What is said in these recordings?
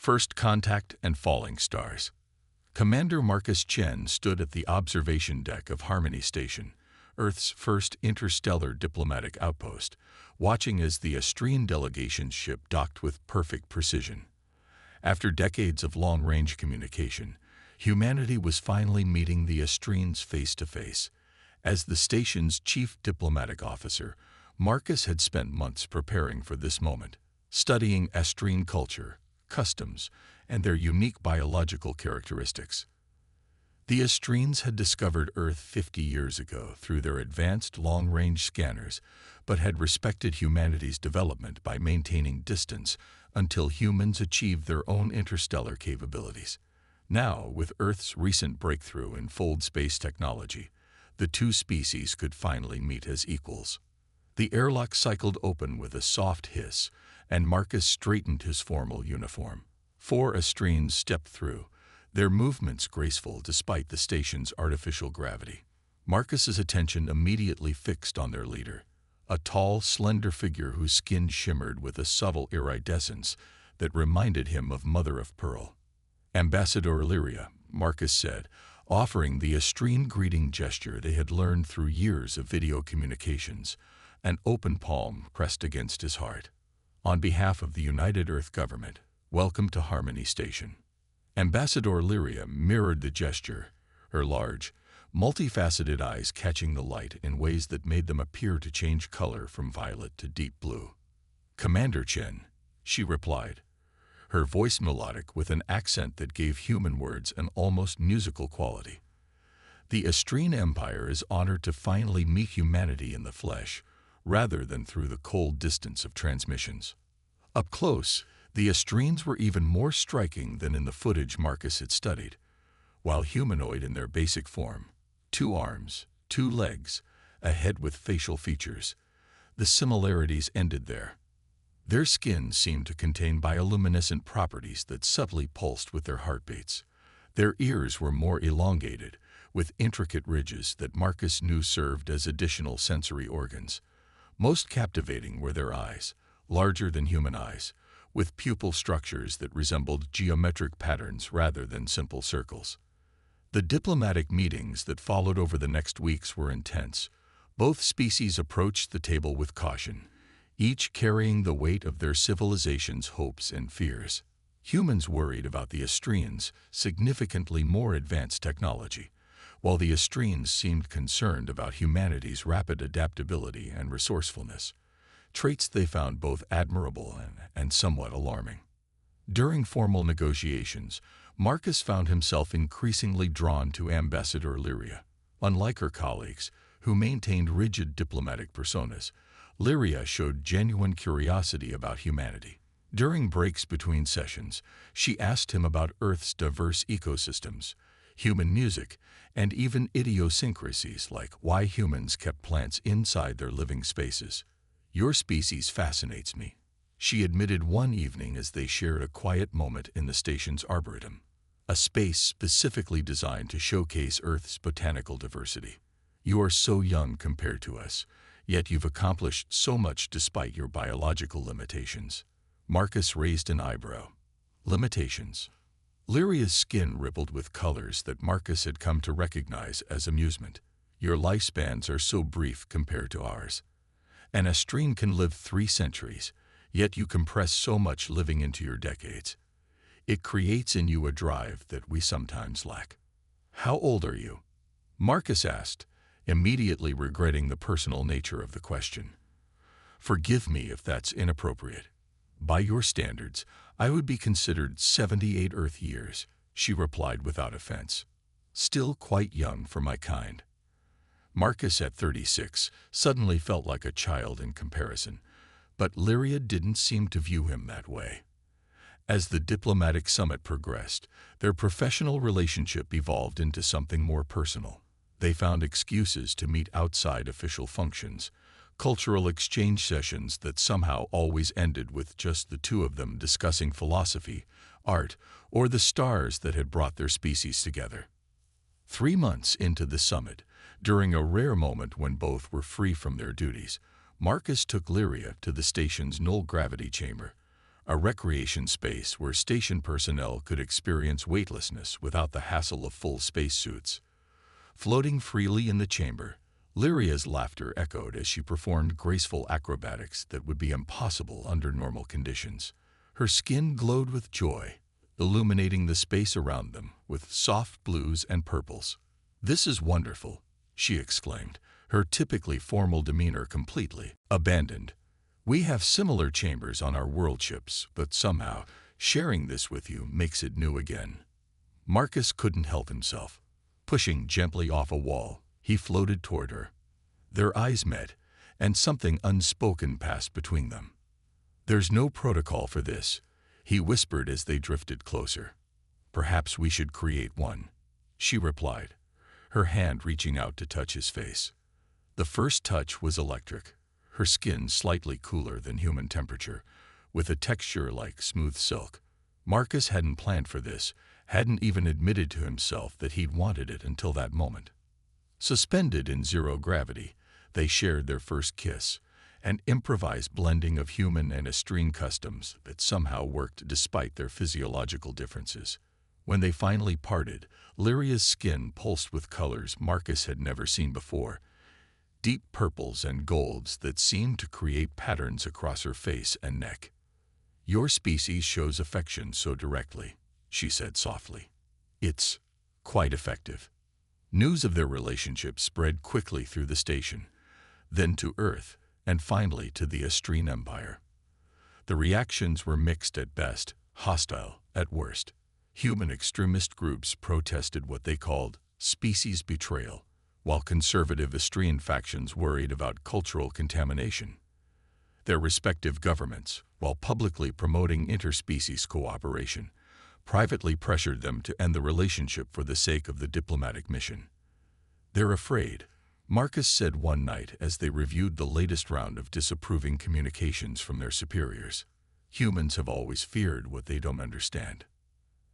First Contact and Falling Stars. Commander Marcus Chen stood at the observation deck of Harmony Station, Earth's first interstellar diplomatic outpost, watching as the Astrian delegation's ship docked with perfect precision. After decades of long-range communication, humanity was finally meeting the Astrians face-to-face. As the station's chief diplomatic officer, Marcus had spent months preparing for this moment, studying Astrian culture, customs, and their unique biological characteristics. The Astrians had discovered Earth 50 years ago through their advanced long-range scanners, but had respected humanity's development by maintaining distance until humans achieved their own interstellar capabilities. Now, with Earth's recent breakthrough in fold space technology, the two species could finally meet as equals. The airlock cycled open with a soft hiss, and Marcus straightened his formal uniform. 4 Astrians stepped through, their movements graceful despite the station's artificial gravity. Marcus's attention immediately fixed on their leader, a tall, slender figure whose skin shimmered with a subtle iridescence that reminded him of mother of pearl. Ambassador Lyria, Marcus said, offering the Astrian greeting gesture they had learned through years of video communications, an open palm pressed against his heart. On behalf of the United Earth Government, welcome to Harmony Station. Ambassador Lyria mirrored the gesture, her large, multifaceted eyes catching the light in ways that made them appear to change color from violet to deep blue. Commander Chen, she replied, her voice melodic with an accent that gave human words an almost musical quality. The Astrian Empire is honored to finally meet humanity in the flesh, rather than through the cold distance of transmissions. Up close, the Astrians were even more striking than in the footage Marcus had studied. While humanoid in their basic form, 2 arms, 2 legs, a head with facial features, the similarities ended there. Their skin seemed to contain bioluminescent properties that subtly pulsed with their heartbeats. Their ears were more elongated, with intricate ridges that Marcus knew served as additional sensory organs. Most captivating were their eyes, larger than human eyes, with pupil structures that resembled geometric patterns rather than simple circles. The diplomatic meetings that followed over the next weeks were intense. Both species approached the table with caution, each carrying the weight of their civilization's hopes and fears. Humans worried about the Astrians' significantly more advanced technology, while the Astrians seemed concerned about humanity's rapid adaptability and resourcefulness, traits they found both admirable and somewhat alarming. During formal negotiations, Marcus found himself increasingly drawn to Ambassador Lyria. Unlike her colleagues, who maintained rigid diplomatic personas, Lyria showed genuine curiosity about humanity. During breaks between sessions, she asked him about Earth's diverse ecosystems, human music, and even idiosyncrasies like why humans kept plants inside their living spaces. "Your species fascinates me," she admitted one evening as they shared a quiet moment in the station's arboretum, a space specifically designed to showcase Earth's botanical diversity. "You are so young compared to us, yet you've accomplished so much despite your biological limitations." Marcus raised an eyebrow. Limitations. Lyria's skin rippled with colors that Marcus had come to recognize as amusement. "Your lifespans are so brief compared to ours. An Astrian can live 3 centuries, yet you compress so much living into your decades. It creates in you a drive that we sometimes lack." "How old are you?" Marcus asked, immediately regretting the personal nature of the question. "Forgive me if that's inappropriate. By your standards, I would be considered 78 Earth years," she replied without offense. "Still quite young for my kind." Marcus, at 36, suddenly felt like a child in comparison, but Lyria didn't seem to view him that way. As the diplomatic summit progressed, their professional relationship evolved into something more personal. They found excuses to meet outside official functions, cultural exchange sessions that somehow always ended with just the two of them discussing philosophy, art, or the stars that had brought their species together. 3 months into the summit, during a rare moment when both were free from their duties, Marcus took Lyria to the station's null gravity chamber, a recreation space where station personnel could experience weightlessness without the hassle of full spacesuits. Floating freely in the chamber, Lyria's laughter echoed as she performed graceful acrobatics that would be impossible under normal conditions. Her skin glowed with joy, illuminating the space around them with soft blues and purples. "This is wonderful," she exclaimed, her typically formal demeanor completely abandoned. "We have similar chambers on our world ships, but somehow, sharing this with you makes it new again." Marcus couldn't help himself. Pushing gently off a wall, he floated toward her. Their eyes met, and something unspoken passed between them. "There's no protocol for this," he whispered as they drifted closer. "Perhaps we should create one," she replied, her hand reaching out to touch his face. The first touch was electric, her skin slightly cooler than human temperature, with a texture like smooth silk. Marcus hadn't planned for this, hadn't even admitted to himself that he'd wanted it until that moment. Suspended in zero gravity, they shared their first kiss, an improvised blending of human and estrine customs that somehow worked despite their physiological differences. When they finally parted, Lyria's skin pulsed with colors Marcus had never seen before, deep purples and golds that seemed to create patterns across her face and neck. "Your species shows affection so directly," she said softly. "It's quite effective." News of their relationship spread quickly through the station, then to Earth, and finally to the Estrine Empire. The reactions were mixed at best, hostile at worst. Human extremist groups protested what they called species betrayal, while conservative Estrine factions worried about cultural contamination. Their respective governments, while publicly promoting interspecies cooperation, privately pressured them to end the relationship for the sake of the diplomatic mission. "They're afraid," Marcus said one night as they reviewed the latest round of disapproving communications from their superiors. "Humans have always feared what they don't understand.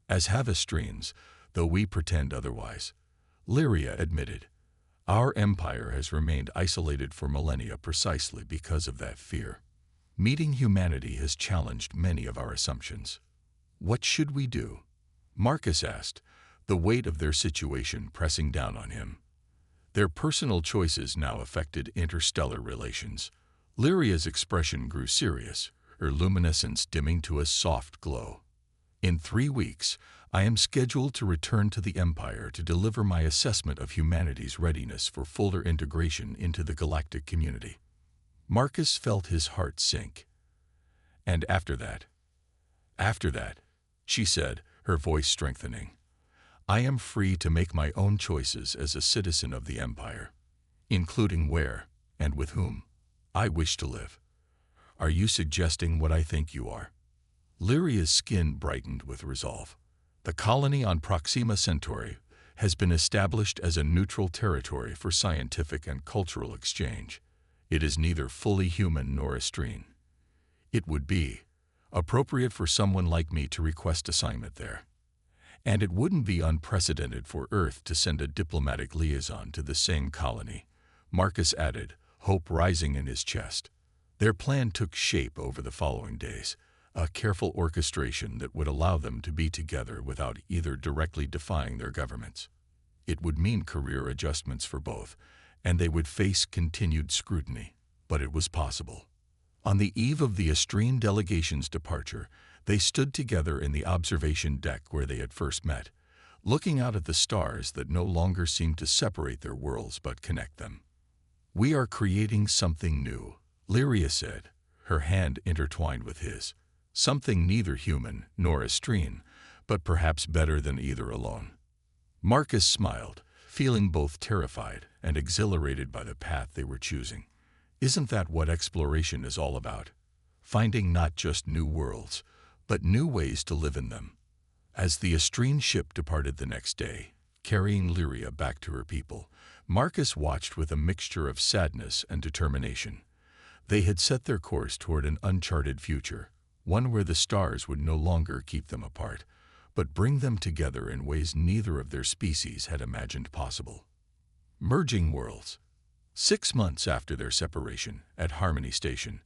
As have Estrines, though we pretend otherwise," Lyria admitted. "Our empire has remained isolated for millennia precisely because of that fear. Meeting humanity has challenged many of our assumptions." "What should we do?" Marcus asked, the weight of their situation pressing down on him. Their personal choices now affected interstellar relations. Lyria's expression grew serious, her luminescence dimming to a soft glow. "In 3 weeks, I am scheduled to return to the Empire to deliver my assessment of humanity's readiness for fuller integration into the galactic community." Marcus felt his heart sink. "And after that?" "After that," she said, her voice strengthening, "I am free to make my own choices as a citizen of the Empire, including where, and with whom, I wish to live." "Are you suggesting what I think you are?" Lyria's skin brightened with resolve. "The colony on Proxima Centauri has been established as a neutral territory for scientific and cultural exchange. It is neither fully human nor estrine. It would be appropriate for someone like me to request assignment there. And it wouldn't be unprecedented for Earth to send a diplomatic liaison to the same colony," Marcus added, hope rising in his chest. Their plan took shape over the following days, a careful orchestration that would allow them to be together without either directly defying their governments. It would mean career adjustments for both, and they would face continued scrutiny, but it was possible. On the eve of the Estrine delegation's departure, they stood together in the observation deck where they had first met, looking out at the stars that no longer seemed to separate their worlds but connect them. "We are creating something new," Lyria said, her hand intertwined with his. "Something neither human nor estrine, but perhaps better than either alone." Marcus smiled, feeling both terrified and exhilarated by the path they were choosing. Isn't that what exploration is all about? Finding not just new worlds, but new ways to live in them. As the Estrine ship departed the next day, carrying Lyria back to her people, Marcus watched with a mixture of sadness and determination. They had set their course toward an uncharted future, one where the stars would no longer keep them apart, but bring them together in ways neither of their species had imagined possible. Merging worlds. 6 months after their separation, at Harmony Station,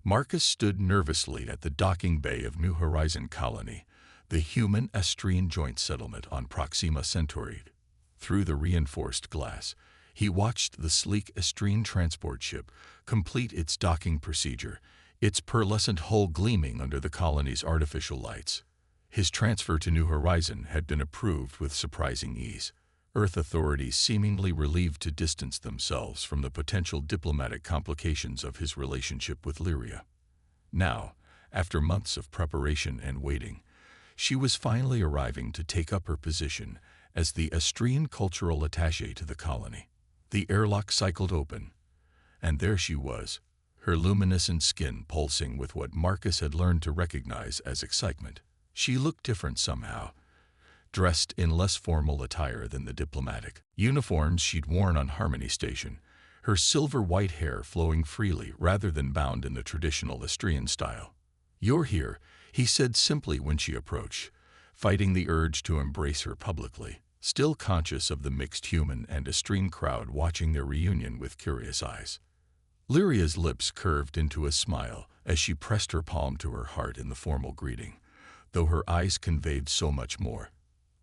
Marcus stood nervously at the docking bay of New Horizon Colony, the human Astrian joint settlement on Proxima Centauri. Through the reinforced glass, he watched the sleek Astrian transport ship complete its docking procedure, its pearlescent hull gleaming under the colony's artificial lights. His transfer to New Horizon had been approved with surprising ease, Earth authorities seemingly relieved to distance themselves from the potential diplomatic complications of his relationship with Lyria. Now, after months of preparation and waiting, she was finally arriving to take up her position as the Astrian cultural attaché to the colony. The airlock cycled open, and there she was, her luminescent skin pulsing with what Marcus had learned to recognize as excitement. She looked different somehow, dressed in less formal attire than the diplomatic uniforms she'd worn on Harmony Station, her silver-white hair flowing freely rather than bound in the traditional Astrian style. "You're here," he said simply when she approached, fighting the urge to embrace her publicly, still conscious of the mixed human and Astrian crowd watching their reunion with curious eyes. Lyria's lips curved into a smile as she pressed her palm to her heart in the formal greeting, though her eyes conveyed so much more.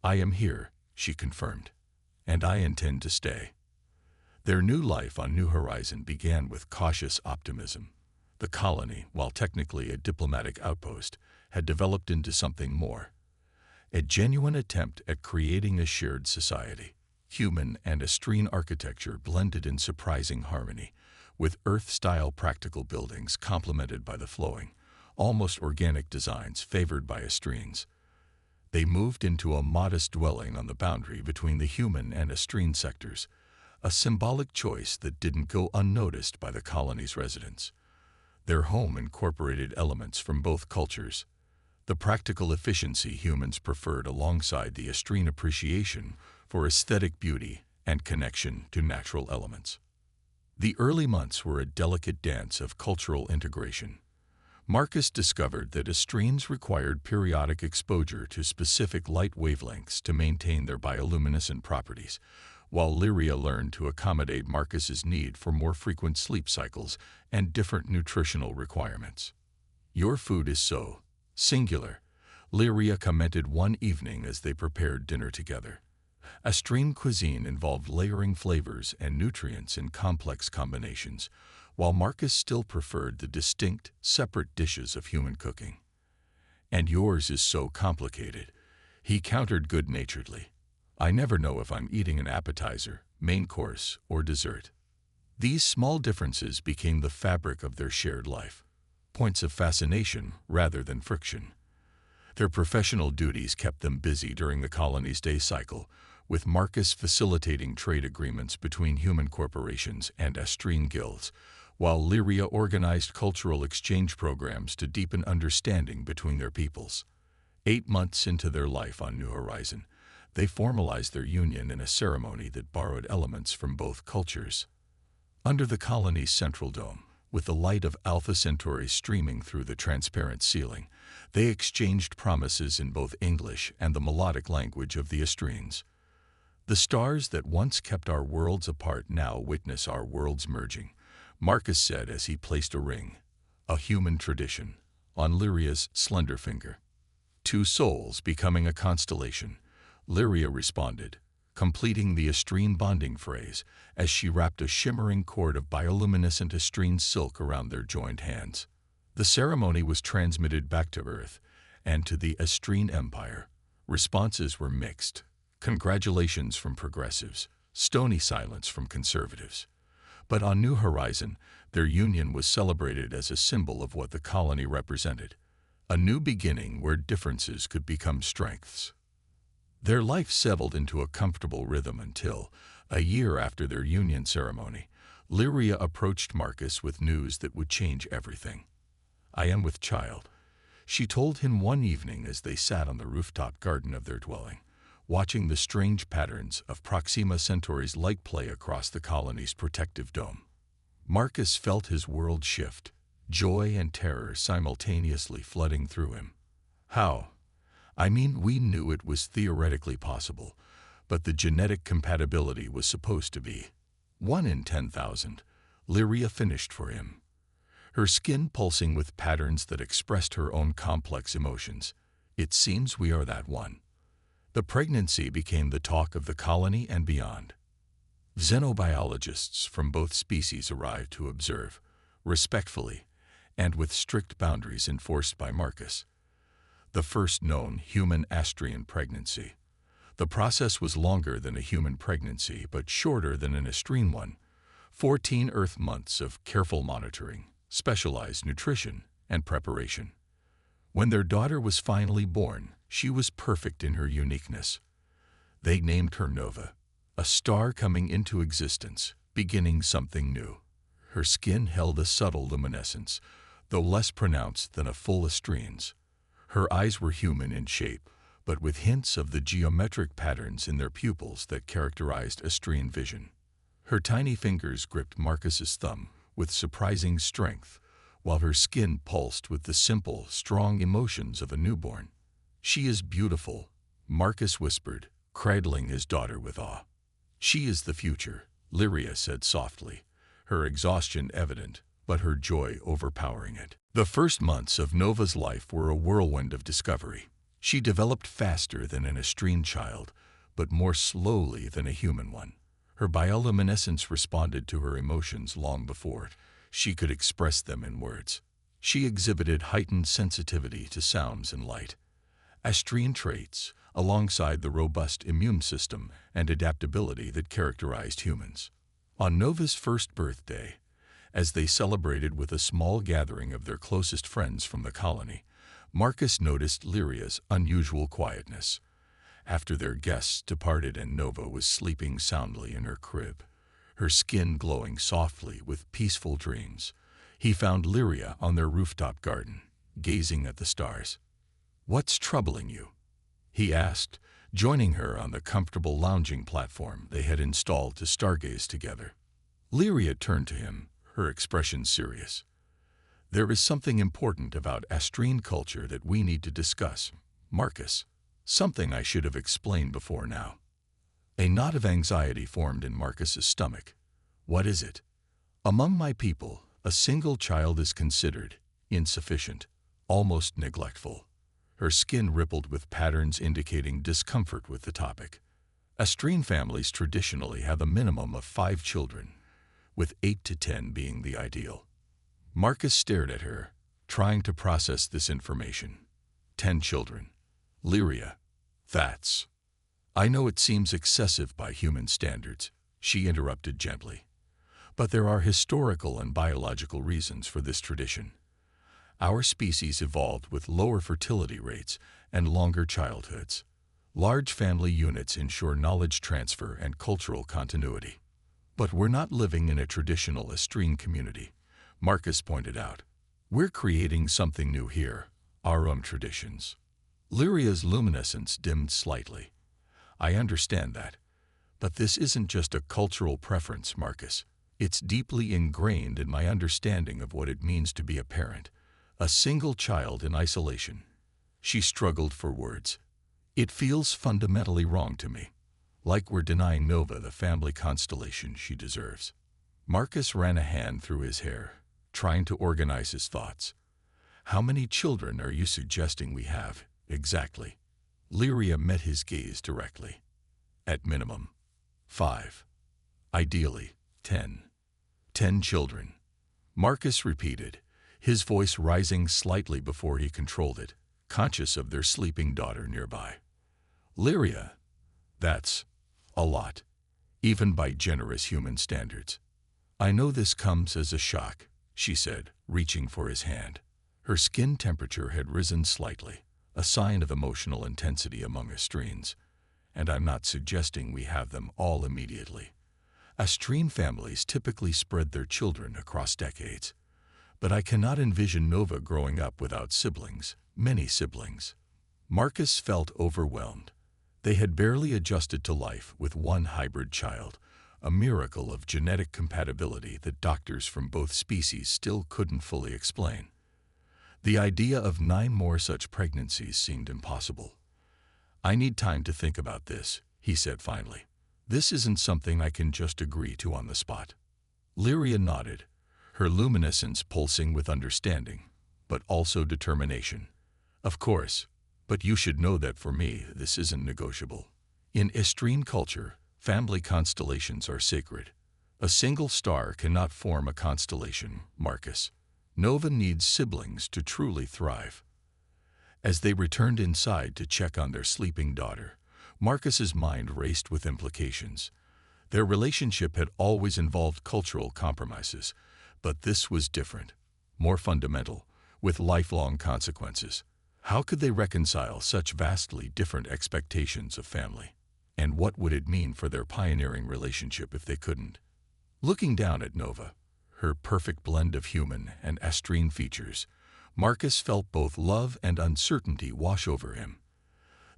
"I am here," she confirmed, "and I intend to stay." Their new life on New Horizon began with cautious optimism. The colony, while technically a diplomatic outpost, had developed into something more. A genuine attempt at creating a shared society. Human and Astrian architecture blended in surprising harmony, with Earth-style practical buildings complemented by the flowing, almost organic designs favored by Astrians. They moved into a modest dwelling on the boundary between the human and Astrian sectors, a symbolic choice that didn't go unnoticed by the colony's residents. Their home incorporated elements from both cultures, the practical efficiency humans preferred alongside the Astrian appreciation for aesthetic beauty and connection to natural elements. The early months were a delicate dance of cultural integration. Marcus discovered that Astrians required periodic exposure to specific light wavelengths to maintain their bioluminescent properties, while Lyria learned to accommodate Marcus's need for more frequent sleep cycles and different nutritional requirements. "Your food is so singular," Lyria commented one evening as they prepared dinner together. Astrian cuisine involved layering flavors and nutrients in complex combinations, while Marcus still preferred the distinct, separate dishes of human cooking. "And yours is so complicated," he countered good-naturedly. "I never know if I'm eating an appetizer, main course, or dessert." These small differences became the fabric of their shared life, points of fascination rather than friction. Their professional duties kept them busy during the colony's day cycle, with Marcus facilitating trade agreements between human corporations and Astrian guilds, while Lyria organized cultural exchange programs to deepen understanding between their peoples. 8 months into their life on New Horizon, they formalized their union in a ceremony that borrowed elements from both cultures. Under the colony's central dome, with the light of Alpha Centauri streaming through the transparent ceiling, they exchanged promises in both English and the melodic language of the Astrians. "The stars that once kept our worlds apart now witness our worlds merging," Marcus said as he placed a ring, a human tradition, on Lyria's slender finger. "Two souls becoming a constellation," Lyria responded, completing the Astrian bonding phrase as she wrapped a shimmering cord of bioluminescent Astrian silk around their joined hands. The ceremony was transmitted back to Earth and to the Astrian Empire. Responses were mixed. Congratulations from progressives, stony silence from conservatives. But on New Horizon, their union was celebrated as a symbol of what the colony represented, a new beginning where differences could become strengths. Their life settled into a comfortable rhythm until, a year after their union ceremony, Lyria approached Marcus with news that would change everything. "I am with child," she told him one evening as they sat on the rooftop garden of their dwelling, watching the strange patterns of Proxima Centauri's light play across the colony's protective dome. Marcus felt his world shift, joy and terror simultaneously flooding through him. "How? I mean, we knew it was theoretically possible, but the genetic compatibility was supposed to be 1 in 10,000, Lyria finished for him. her skin pulsing with patterns that expressed her own complex emotions. It seems we are that one. The pregnancy became the talk of the colony and beyond. Xenobiologists from both species arrived to observe, respectfully, and with strict boundaries enforced by Marcus. The first known human Astrian pregnancy. The process was longer than a human pregnancy, but shorter than an Astrian one. 14 Earth months of careful monitoring, specialized nutrition, and preparation. When their daughter was finally born, she was perfect in her uniqueness. They named her Nova, a star coming into existence, beginning something new. Her skin held a subtle luminescence, though less pronounced than a full Astrian's. Her eyes were human in shape, but with hints of the geometric patterns in their pupils that characterized Astrian vision. Her tiny fingers gripped Marcus's thumb with surprising strength, while her skin pulsed with the simple, strong emotions of a newborn. "She is beautiful," Marcus whispered, cradling his daughter with awe. "She is the future," Lyria said softly, her exhaustion evident, but her joy overpowering it. The first months of Nova's life were a whirlwind of discovery. She developed faster than an Astrian child, but more slowly than a human one. Her bioluminescence responded to her emotions long before she could express them in words. She exhibited heightened sensitivity to sounds and light, Astrian traits, alongside the robust immune system and adaptability that characterized humans. On Nova's first birthday, as they celebrated with a small gathering of their closest friends from the colony, Marcus noticed Lyria's unusual quietness. After their guests departed and Nova was sleeping soundly in her crib, her skin glowing softly with peaceful dreams, he found Lyria on their rooftop garden, gazing at the stars. "What's troubling you?" he asked, joining her on the comfortable lounging platform they had installed to stargaze together. Lyria turned to him, her expression serious. "There is something important about Astrian culture that we need to discuss, Marcus. Something I should have explained before now." A knot of anxiety formed in Marcus's stomach. "What is it?" "Among my people, a single child is considered insufficient, almost neglectful." Her skin rippled with patterns indicating discomfort with the topic. Astrian families traditionally have a minimum of 5 children, with 8 to 10 being the ideal. Marcus stared at her, trying to process this information. 10 children. Lyria, that's... "I know it seems excessive by human standards," she interrupted gently. "But there are historical and biological reasons for this tradition. Our species evolved with lower fertility rates and longer childhoods. Large family units ensure knowledge transfer and cultural continuity. But we're not living in a traditional Astrian community," Marcus pointed out. "We're creating something new here, our own traditions." Lyria's luminescence dimmed slightly. "I understand that. But this isn't just a cultural preference, Marcus. It's deeply ingrained in my understanding of what it means to be a parent. A single child in isolation." She struggled for words. "It feels fundamentally wrong to me. Like we're denying Nova the family constellation she deserves." Marcus ran a hand through his hair, trying to organize his thoughts. "How many children are you suggesting we have, exactly?" Lyria met his gaze directly. "At minimum, 5. Ideally, 10. 10 children." Marcus repeated, his voice rising slightly before he controlled it, conscious of their sleeping daughter nearby. "Lyria, that's a lot, even by generous human standards." "I know this comes as a shock," she said, reaching for his hand. Her skin temperature had risen slightly, a sign of emotional intensity among Astrians. "And I'm not suggesting we have them all immediately. Astrian families typically spread their children across decades. But I cannot envision Nova growing up without siblings, many siblings." Marcus felt overwhelmed. They had barely adjusted to life with one hybrid child, a miracle of genetic compatibility that doctors from both species still couldn't fully explain. The idea of 9 more such pregnancies seemed impossible. "I need time to think about this," he said finally. "This isn't something I can just agree to on the spot." Lyria nodded, her luminescence pulsing with understanding, but also determination. Of course, but you should know that for me, this isn't negotiable. In Estrene culture, family constellations are sacred. A single star cannot form a constellation, Marcus. Nova needs siblings to truly thrive. As they returned inside to check on their sleeping daughter, Marcus's mind raced with implications. Their relationship had always involved cultural compromises, but this was different, more fundamental, with lifelong consequences. How could they reconcile such vastly different expectations of family? And what would it mean for their pioneering relationship if they couldn't? Looking down at Nova, her perfect blend of human and Estrene features, Marcus felt both love and uncertainty wash over him.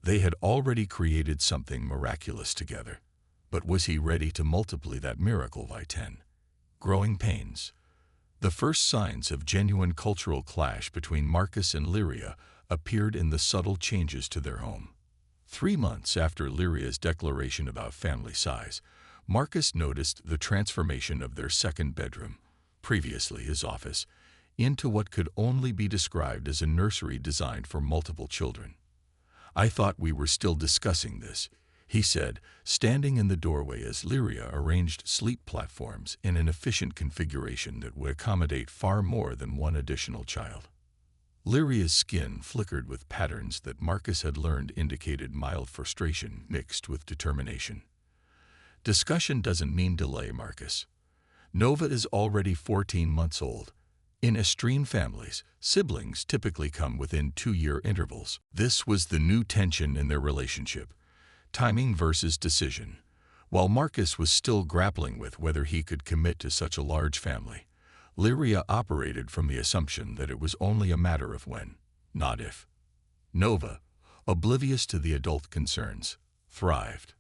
They had already created something miraculous together, but was he ready to multiply that miracle by 10? Growing pains. The first signs of genuine cultural clash between Marcus and Lyria appeared in the subtle changes to their home. 3 months after Lyria's declaration about family size, Marcus noticed the transformation of their second bedroom, previously his office, into what could only be described as a nursery designed for multiple children. "I thought we were still discussing this," he said, standing in the doorway as Lyria arranged sleep platforms in an efficient configuration that would accommodate far more than one additional child. Lyria's skin flickered with patterns that Marcus had learned indicated mild frustration mixed with determination. "Discussion doesn't mean delay, Marcus. Nova is already 14 months old. In Estrene families, siblings typically come within 2-year intervals." This was the new tension in their relationship, timing versus decision. While Marcus was still grappling with whether he could commit to such a large family, Lyria operated from the assumption that it was only a matter of when, not if. Nova, oblivious to the adult concerns, thrived.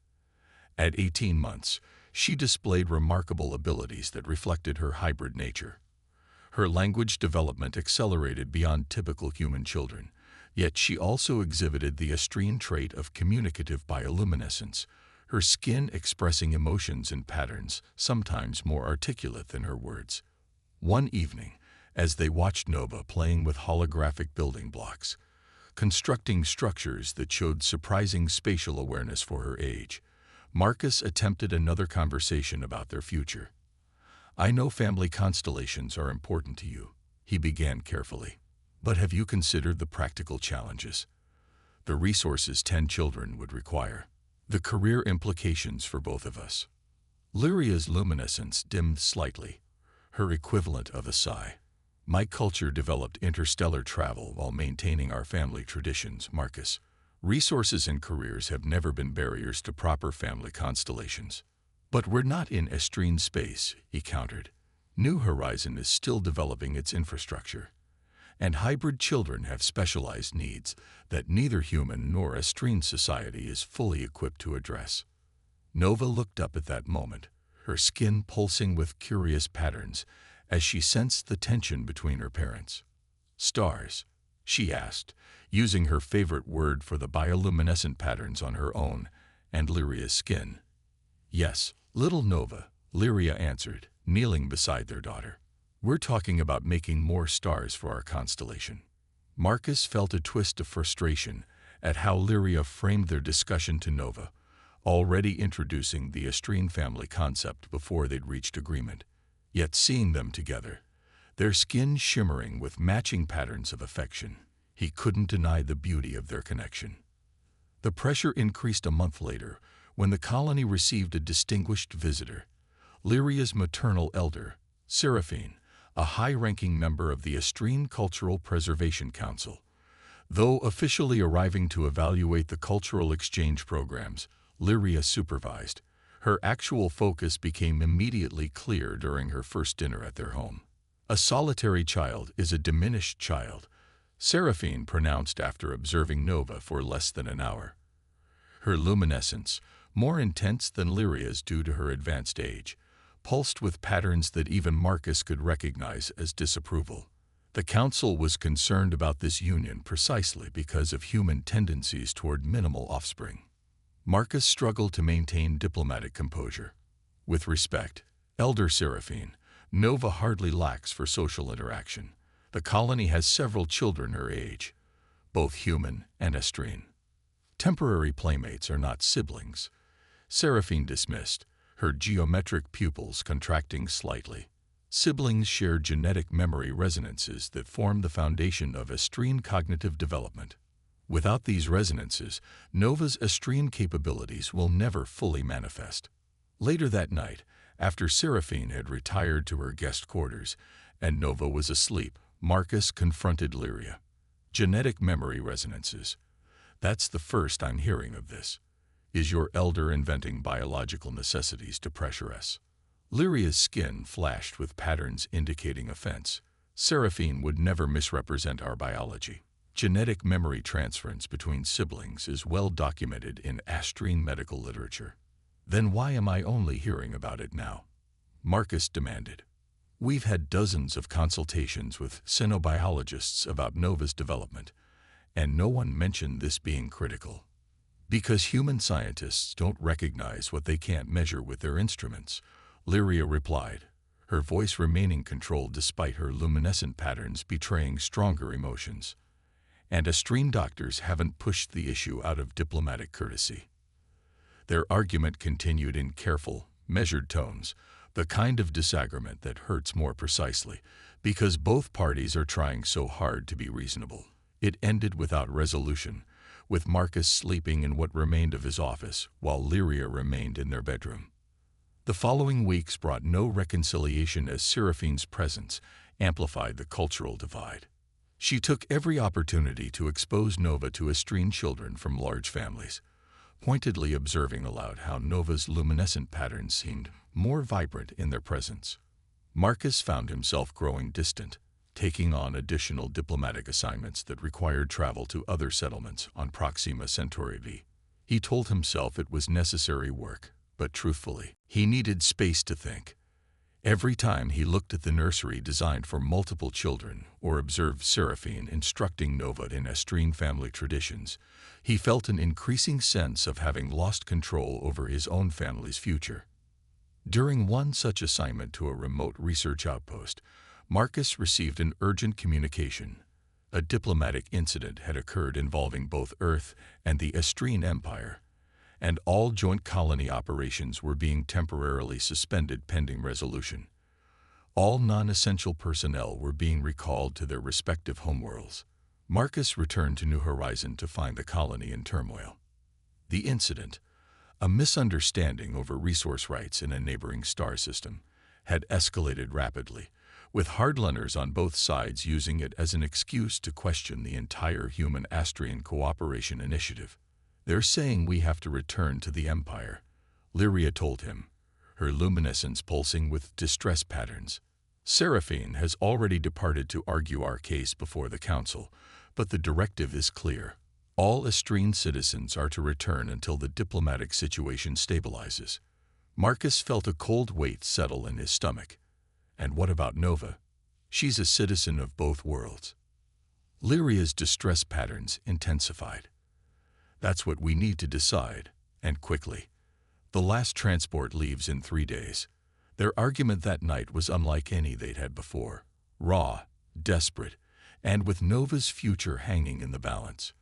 At 18 months, she displayed remarkable abilities that reflected her hybrid nature. Her language development accelerated beyond typical human children, yet she also exhibited the Estrene trait of communicative bioluminescence, her skin expressing emotions in patterns sometimes more articulate than her words. One evening, as they watched Nova playing with holographic building blocks, constructing structures that showed surprising spatial awareness for her age, Marcus attempted another conversation about their future. "I know family constellations are important to you," he began carefully, "but have you considered the practical challenges? The resources 10 children would require. The career implications for both of us." Lyria's luminescence dimmed slightly, her equivalent of a sigh. "My culture developed interstellar travel while maintaining our family traditions, Marcus. Resources and careers have never been barriers to proper family constellations." "But we're not in Estrene space," he countered. "New Horizon is still developing its infrastructure, and hybrid children have specialized needs that neither human nor Estrene society is fully equipped to address." Nova looked up at that moment, her skin pulsing with curious patterns as she sensed the tension between her parents. "Stars?" she asked, using her favorite word for the bioluminescent patterns on her own and Lyria's skin. "Yes, little Nova," Lyria answered, kneeling beside their daughter. "We're talking about making more stars for our constellation." Marcus felt a twist of frustration at how Lyria framed their discussion to Nova, already introducing the Estrene family concept before they'd reached agreement. Yet seeing them together, their skin shimmering with matching patterns of affection, he couldn't deny the beauty of their connection. The pressure increased a month later when the colony received a distinguished visitor, Lyria's maternal elder, Seraphine, a high-ranking member of the Estrene Cultural Preservation Council. Though officially arriving to evaluate the cultural exchange programs Lyria supervised, her actual focus became immediately clear during her first dinner at their home. "A solitary child is a diminished child," Seraphine pronounced after observing Nova for less than an hour. Her luminescence, more intense than Lyria's due to her advanced age, pulsed with patterns that even Marcus could recognize as disapproval. The council was concerned about this union precisely because of human tendencies toward minimal offspring. Marcus struggled to maintain diplomatic composure. "With respect, Elder Seraphine, Nova hardly lacks for social interaction. The colony has several children her age, both human and estrine. Temporary playmates are not siblings. Seraphine dismissed, her geometric pupils contracting slightly. Siblings share genetic memory resonances that form the foundation of estrine cognitive development. Without these resonances, Nova's estrine capabilities will never fully manifest. Later that night, after Seraphine had retired to her guest quarters and Nova was asleep, Marcus confronted Lyria. Genetic memory resonances. That's the first I'm hearing of this. Is your elder inventing biological necessities to pressure us? Lyria's skin flashed with patterns indicating offense. Seraphine would never misrepresent our biology. Genetic memory transference between siblings is well documented in estrine medical literature. Then why am I only hearing about it now? Marcus demanded. We've had dozens of consultations with xenobiologists about Nova's development, and no one mentioned this being critical. Because human scientists don't recognize what they can't measure with their instruments, Lyria replied, her voice remaining controlled despite her luminescent patterns betraying stronger emotions. And estrine doctors haven't pushed the issue out of diplomatic courtesy. Their argument continued in careful, measured tones, the kind of disagreement that hurts more precisely, because both parties are trying so hard to be reasonable. It ended without resolution, with Marcus sleeping in what remained of his office, while Lyria remained in their bedroom. The following weeks brought no reconciliation as Seraphine's presence amplified the cultural divide. She took every opportunity to expose Nova to estrine children from large families, pointedly observing aloud how Nova's luminescent patterns seemed more vibrant in their presence. Marcus found himself growing distant, taking on additional diplomatic assignments that required travel to other settlements on Proxima Centauri V. He told himself it was necessary work, but truthfully, he needed space to think. Every time he looked at the nursery designed for multiple children or observed Seraphine instructing Nova in estrine family traditions, he felt an increasing sense of having lost control over his own family's future. During one such assignment to a remote research outpost, Marcus received an urgent communication. A diplomatic incident had occurred involving both Earth and the Estrine Empire, and all joint colony operations were being temporarily suspended pending resolution. All non-essential personnel were being recalled to their respective homeworlds. Marcus returned to New Horizon to find the colony in turmoil. The incident, a misunderstanding over resource rights in a neighboring star system, had escalated rapidly, with hardliners on both sides using it as an excuse to question the entire human-Astrian cooperation initiative. They're saying we have to return to the Empire, Lyria told him, her luminescence pulsing with distress patterns. Seraphine has already departed to argue our case before the Council, but the directive is clear. All estrine citizens are to return until the diplomatic situation stabilizes. Marcus felt a cold weight settle in his stomach. And what about Nova? She's a citizen of both worlds. Lyria's distress patterns intensified. That's what we need to decide, and quickly. The last transport leaves in 3 days. Their argument that night was unlike any they'd had before. Raw, desperate, and with Nova's future hanging in the balance.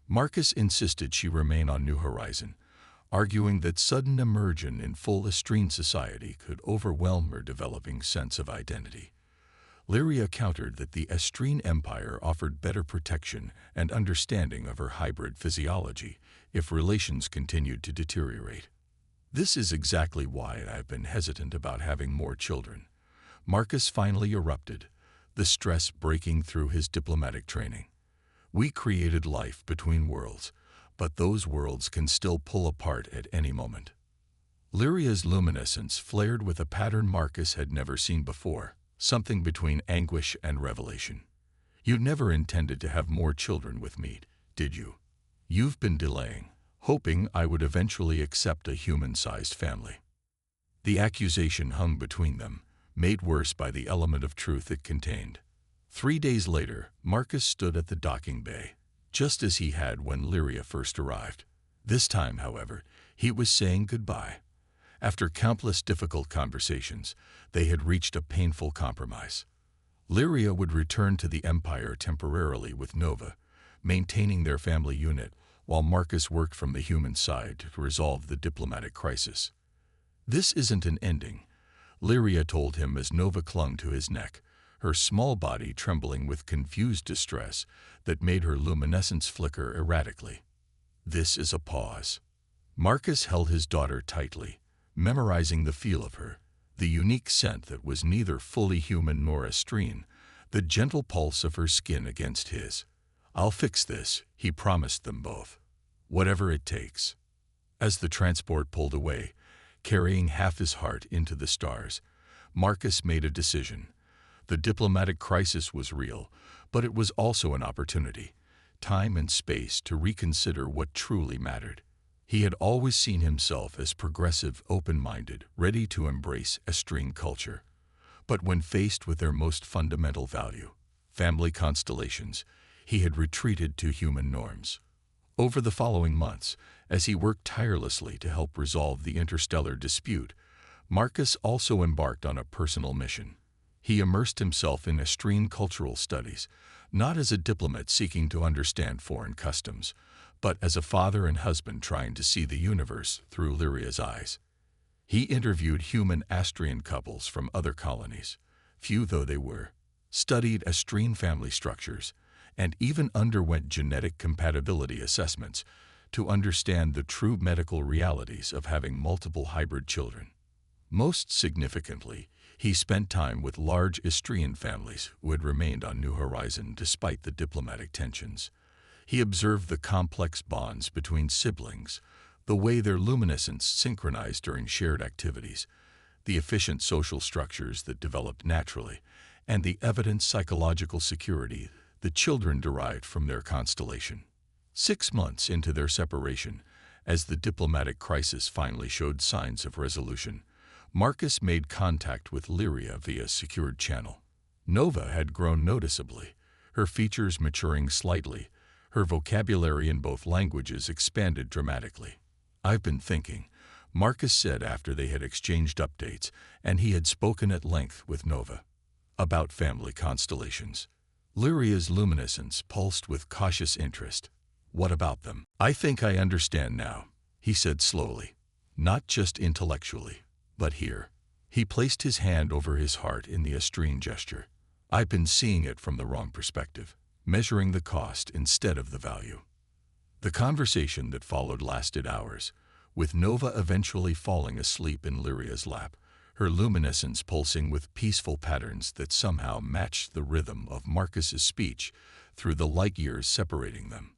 Marcus insisted she remain on New Horizon, arguing that sudden immersion in full estrine society could overwhelm her developing sense of identity. Lyria countered that the Estrine Empire offered better protection and understanding of her hybrid physiology if relations continued to deteriorate. This is exactly why I've been hesitant about having more children. Marcus finally erupted, the stress breaking through his diplomatic training. We created life between worlds, but those worlds can still pull apart at any moment. Lyria's luminescence flared with a pattern Marcus had never seen before. Something between anguish and revelation. You never intended to have more children with me, did you? You've been delaying, hoping I would eventually accept a human-sized family. The accusation hung between them, made worse by the element of truth it contained. 3 days later, Marcus stood at the docking bay, just as he had when Lyria first arrived. This time, however, he was saying goodbye. After countless difficult conversations, they had reached a painful compromise. Lyria would return to the Empire temporarily with Nova, maintaining their family unit, while Marcus worked from the human side to resolve the diplomatic crisis. "This isn't an ending," Lyria told him as Nova clung to his neck, her small body trembling with confused distress that made her luminescence flicker erratically. "This is a pause." Marcus held his daughter tightly, memorizing the feel of her, the unique scent that was neither fully human nor estrine, the gentle pulse of her skin against his. "I'll fix this," he promised them both. "Whatever it takes." As the transport pulled away, carrying half his heart into the stars, Marcus made a decision. The diplomatic crisis was real, but it was also an opportunity, time and space to reconsider what truly mattered. He had always seen himself as progressive, open-minded, ready to embrace estrine culture. But when faced with their most fundamental value, family constellations, he had retreated to human norms. Over the following months, as he worked tirelessly to help resolve the interstellar dispute, Marcus also embarked on a personal mission. He immersed himself in estrine cultural studies, not as a diplomat seeking to understand foreign customs, but as a father and husband trying to see the universe through Lyria's eyes. He interviewed human Astrian couples from other colonies, few though they were, studied estrine family structures, and even underwent genetic compatibility assessments to understand the true medical realities of having multiple hybrid children. Most significantly, he spent time with large estrine families who had remained on New Horizon despite the diplomatic tensions. He observed the complex bonds between siblings, the way their luminescence synchronized during shared activities, the efficient social structures that developed naturally, and the evident psychological security the children derived from their constellation. 6 months into their separation, as the diplomatic crisis finally showed signs of resolution, Marcus made contact with Lyria via secured channel. Nova had grown noticeably, her features maturing slightly, her vocabulary in both languages expanded dramatically. "I've been thinking," Marcus said after they had exchanged updates and he had spoken at length with Nova, "about family constellations." Lyria's luminescence pulsed with cautious interest. "What about them?" "I think I understand now," he said slowly. "Not just intellectually, but here." He placed his hand over his heart in the estrine gesture. "I've been seeing it from the wrong perspective, measuring the cost instead of the value." The conversation that followed lasted hours, with Nova eventually falling asleep in Lyria's lap, her luminescence pulsing with peaceful patterns that somehow matched the rhythm of Marcus's speech through the light years separating them.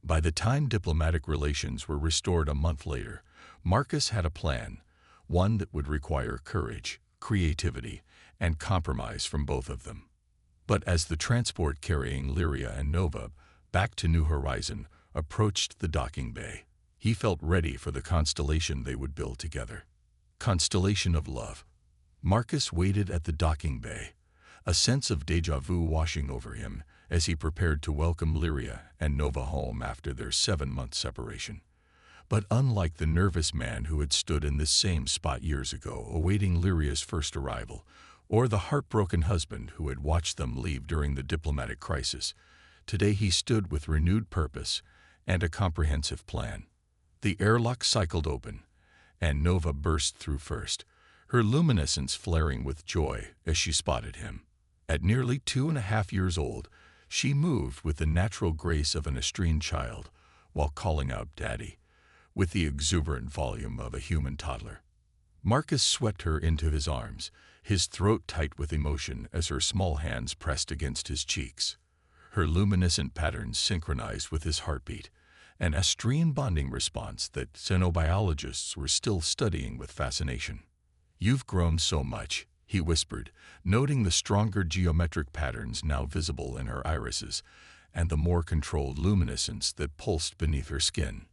By the time diplomatic relations were restored a month later, Marcus had a plan, one that would require courage, creativity, and compromise from both of them. But as the transport carrying Lyria and Nova back to New Horizon approached the docking bay, he felt ready for the constellation they would build together. Constellation of love. Marcus waited at the docking bay, a sense of déjà vu washing over him as he prepared to welcome Lyria and Nova home after their 7-month separation. But unlike the nervous man who had stood in this same spot years ago awaiting Lyria's first arrival, or the heartbroken husband who had watched them leave during the diplomatic crisis, today he stood with renewed purpose and a comprehensive plan. The airlock cycled open, and Nova burst through first, her luminescence flaring with joy as she spotted him. At nearly 2.5 years old, she moved with the natural grace of an estrine child while calling out "Daddy," with the exuberant volume of a human toddler. Marcus swept her into his arms, his throat tight with emotion as her small hands pressed against his cheeks. Her luminescent patterns synchronized with his heartbeat, an estrine bonding response that xenobiologists were still studying with fascination. "You've grown so much," he whispered, noting the stronger geometric patterns now visible in her irises and the more controlled luminescence that pulsed beneath her skin.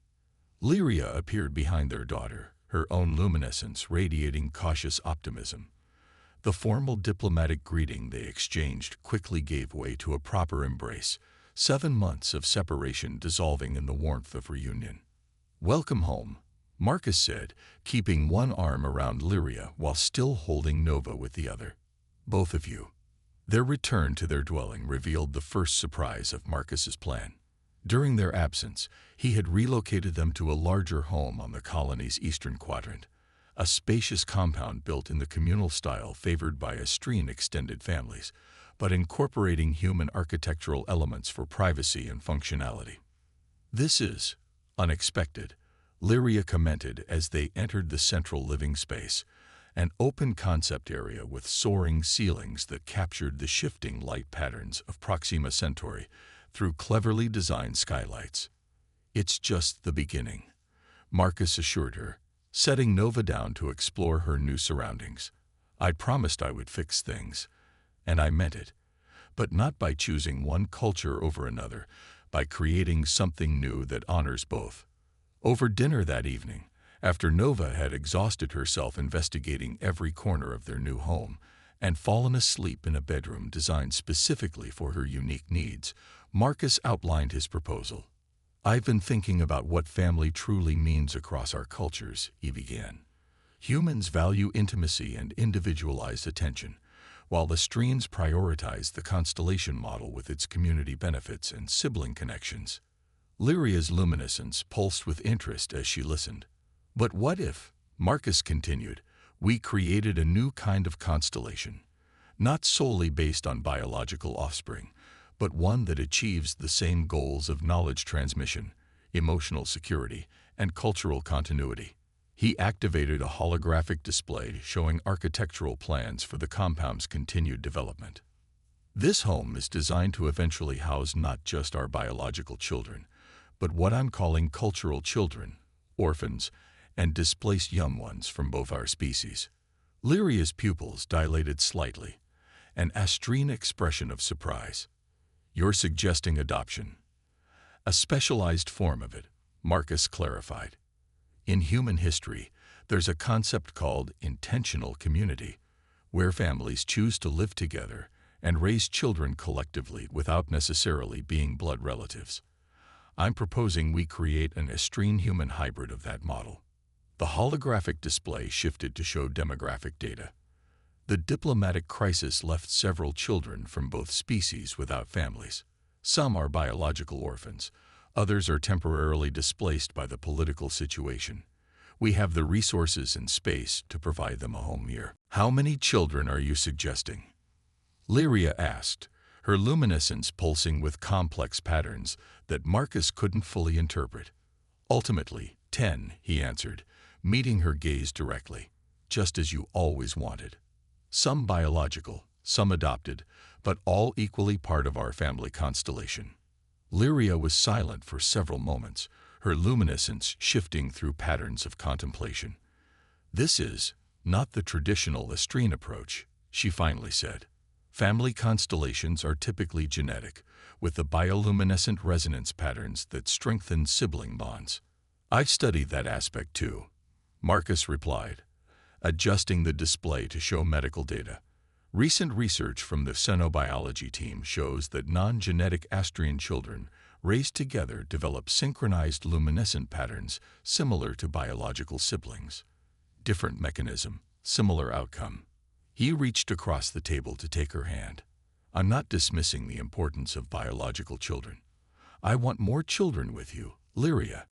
Lyria appeared behind their daughter, her own luminescence radiating cautious optimism. The formal diplomatic greeting they exchanged quickly gave way to a proper embrace, 7 months of separation dissolving in the warmth of reunion. "Welcome home," Marcus said, keeping one arm around Lyria while still holding Nova with the other. Both of you. Their return to their dwelling revealed the first surprise of Marcus's plan. During their absence, he had relocated them to a larger home on the colony's eastern quadrant, a spacious compound built in the communal style favored by Astrian extended families, but incorporating human architectural elements for privacy and functionality. "This is unexpected," Lyria commented as they entered the central living space, an open concept area with soaring ceilings that captured the shifting light patterns of Proxima Centauri through cleverly designed skylights. "It's just the beginning," Marcus assured her, setting Nova down to explore her new surroundings. "I promised I would fix things, and I meant it, but not by choosing one culture over another, by creating something new that honors both." Over dinner that evening, after Nova had exhausted herself investigating every corner of their new home and fallen asleep in a bedroom designed specifically for her unique needs, Marcus outlined his proposal. "I've been thinking about what family truly means across our cultures," he began. "Humans value intimacy and individualized attention, while the Astrians prioritize the constellation model with its community benefits and sibling connections." Lyria's luminescence pulsed with interest as she listened. "But what if," Marcus continued, "we created a new kind of constellation, not solely based on biological offspring, but one that achieves the same goals of knowledge transmission, emotional security, and cultural continuity?" He activated a holographic display showing architectural plans for the compound's continued development. "This home is designed to eventually house not just our biological children, but what I'm calling cultural children, orphans, and displaced young ones from both our species." Lyria's pupils dilated slightly, an Astrian expression of surprise. "You're suggesting adoption?" "A specialized form of it," Marcus clarified. "In human history, there's a concept called intentional community, where families choose to live together and raise children collectively without necessarily being blood relatives. I'm proposing we create an Astrian-human hybrid of that model." The holographic display shifted to show demographic data. The diplomatic crisis left several children from both species without families. Some are biological orphans, others are temporarily displaced by the political situation. We have the resources and space to provide them a home here. "How many children are you suggesting?" Lyria asked, her luminescence pulsing with complex patterns that Marcus couldn't fully interpret. "Ultimately, 10, he answered, meeting her gaze directly, "just as you always wanted. Some biological, some adopted, but all equally part of our family constellation." Lyria was silent for several moments, her luminescence shifting through patterns of contemplation. "This is not the traditional Astrian approach," she finally said. "Family constellations are typically genetic, with the bioluminescent resonance patterns that strengthen sibling bonds." "I've studied that aspect too," Marcus replied, adjusting the display to show medical data. "Recent research from the xenobiology team shows that non-genetic Astrian children raised together develop synchronized luminescent patterns similar to biological siblings. Different mechanism, similar outcome." He reached across the table to take her hand. "I'm not dismissing the importance of biological children. I want more children with you, Lyria."